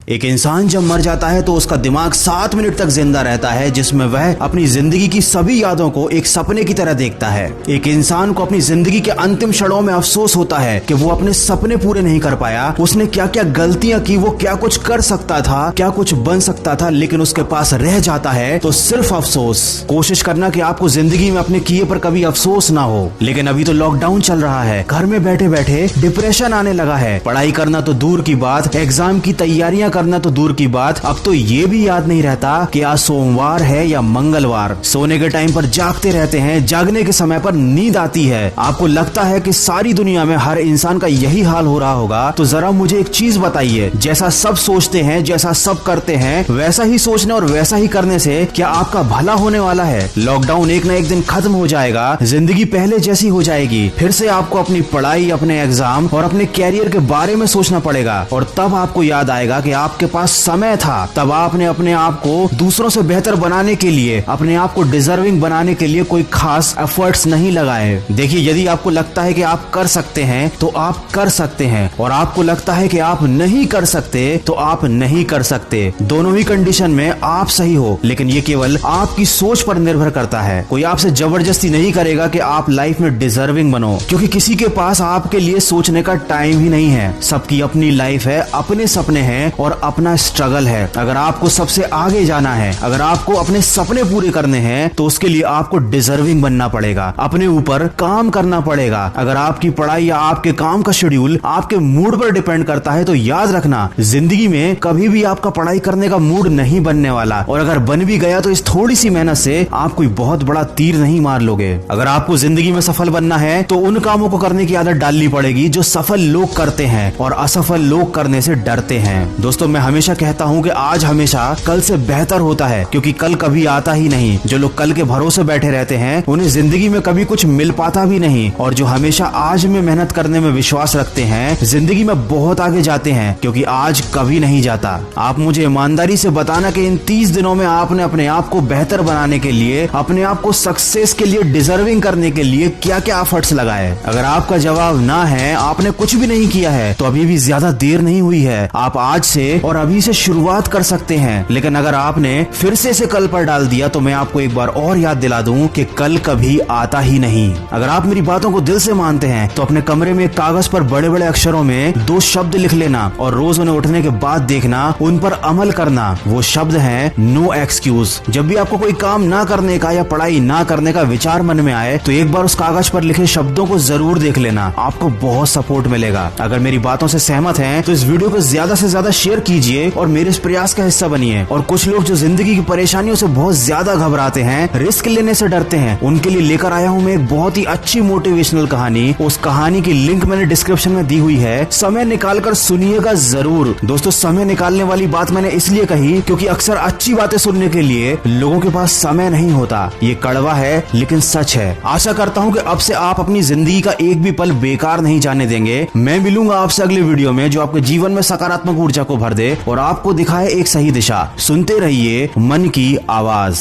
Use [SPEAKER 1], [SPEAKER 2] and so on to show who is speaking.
[SPEAKER 1] एक इंसान जब मर जाता है तो उसका दिमाग 7 मिनट तक जिंदा रहता है, जिसमें वह अपनी जिंदगी की सभी यादों को एक सपने की तरह देखता है। एक इंसान को अपनी जिंदगी के अंतिम क्षणों में अफसोस होता है कि वो अपने सपने पूरे नहीं कर पाया। उसने क्या क्या गलतियां की, वो क्या कुछ कर सकता था, क्या कुछ बन सकता था, लेकिन उसके पास रह जाता है तो सिर्फ अफसोस। कोशिश करना कि आपको जिंदगी में अपने किए पर कभी अफसोस ना हो। लेकिन अभी तो लॉकडाउन चल रहा है, घर में बैठे बैठे डिप्रेशन आने लगा है। पढ़ाई करना तो दूर की बात, एग्जाम की तैयारियां करना तो दूर की बात, अब तो ये भी याद नहीं रहता कि आज सोमवार है या मंगलवार। सोने के टाइम पर जागते रहते हैं, जागने के समय पर नींद आती है। आपको लगता है कि सारी दुनिया में हर इंसान का यही हाल हो रहा होगा। तो जरा मुझे एक चीज बताइए, जैसा सब सोचते हैं, जैसा सब करते हैं, वैसा ही सोचने और वैसा ही करने से क्या आपका भला होने वाला है? लॉकडाउन एक न एक दिन खत्म हो जाएगा, जिंदगी पहले जैसी हो जाएगी। फिर से आपको अपनी पढ़ाई, अपने एग्जाम और अपने कैरियर के बारे में सोचना पड़ेगा। और तब आपको याद आएगा कि आपके पास समय था, तब आपने अपने आप को दूसरों से बेहतर बनाने के लिए, अपने आप को डिजर्विंग बनाने के लिए कोई खास एफर्ट्स नहीं लगाए। देखिए, यदि आपको लगता है कि आप कर सकते हैं तो आप कर सकते हैं, और आपको लगता है कि आप नहीं कर सकते तो आप नहीं कर सकते। दोनों ही कंडीशन में आप सही हो, लेकिन ये केवल आपकी सोच पर निर्भर करता है। कोई आपसे जबरदस्ती नहीं करेगा कि आप लाइफ में डिजर्विंग बनो, क्योंकि किसी के पास आपके लिए सोचने का टाइम ही नहीं है। सबकी अपनी लाइफ है, अपने सपने हैं और अपना स्ट्रगल है। अगर आपको सबसे आगे जाना है, अगर आपको अपने सपने पूरे करने हैं, तो उसके लिए आपको डिजर्विंग बनना पड़ेगा, अपने ऊपर काम करना पड़ेगा। अगर आपकी पढ़ाई या आपके काम का शेड्यूल आपके मूड पर डिपेंड करता है तो याद रखना, जिंदगी में कभी भी आपका पढ़ाई करने का मूड नहीं बनने वाला। और अगर बन भी गया तो इस थोड़ी सी मेहनत से आप कोई बहुत बड़ा तीर नहीं मार लोगे। अगर आपको जिंदगी में सफल बनना है तो उन कामों को करने की आदत डालनी पड़ेगी जो सफल लोग करते हैं और असफल लोग करने से डरते हैं। दोस्तों, मैं हमेशा कहता हूं कि आज हमेशा कल से बेहतर होता है, क्योंकि कल कभी आता ही नहीं। जो लोग कल के भरोसे बैठे रहते हैं उन्हें जिंदगी में कभी कुछ मिल पाता भी नहीं, और जो हमेशा आज में मेहनत करने में विश्वास रखते हैं जिंदगी में बहुत आगे जाते हैं, क्योंकि आज कभी नहीं जाता। आप मुझे ईमानदारी से बताना कि इन 30 दिनों में आपने अपने आप को बेहतर बनाने के लिए, अपने आप को सक्सेस के लिए, डिजर्विंग करने के लिए क्या क्या एफर्ट्स लगाए। अगर आपका जवाब ना है, आपने कुछ भी नहीं किया है, तो अभी भी ज्यादा देर नहीं हुई है। आप आज से और अभी से शुरुआत कर सकते हैं। लेकिन अगर आपने फिर से इसे कल पर डाल दिया तो मैं आपको एक बार और याद दिला दूं कि कल कभी आता ही नहीं। अगर आप मेरी बातों को दिल से मानते हैं तो अपने कमरे में कागज पर बड़े बड़े अक्षरों में 2 शब्द लिख लेना, और रोज उन्हें उठने के बाद देखना, उन पर अमल करना। वो शब्द है नो एक्सक्यूज। जब भी आपको कोई काम ना करने का या पढ़ाई ना करने का विचार मन में आए तो एक बार उस कागज पर लिखे शब्दों को जरूर देख लेना, आपको बहुत सपोर्ट मिलेगा। अगर मेरी बातों से सहमत हैं तो इस वीडियो को ज्यादा से ज्यादा शेयर कीजिए और मेरे इस प्रयास का हिस्सा बनिए। और कुछ लोग जो जिंदगी की परेशानियों से बहुत ज्यादा घबराते हैं, रिस्क लेने से डरते हैं, उनके लिए लेकर आया हूँ मैं एक बहुत ही अच्छी मोटिवेशनल कहानी। उस कहानी की लिंक मैंने डिस्क्रिप्शन में दी हुई है, समय निकालकर सुनिएगा जरूर। दोस्तों, समय निकालने वाली बात मैंने इसलिए कही क्योंकि अक्सर अच्छी बातें सुनने के लिए लोगों के पास समय नहीं होता। ये कड़वा है लेकिन सच है। आशा करता हूँ कि अब से आप अपनी जिंदगी का एक भी पल बेकार नहीं जाने देंगे। मैं मिलूंगा आपसे अगले वीडियो में जो आपके जीवन में सकारात्मक ऊर्जा को भर दे और आपको दिखाए एक सही दिशा। सुनते रहिए मन की आवाज।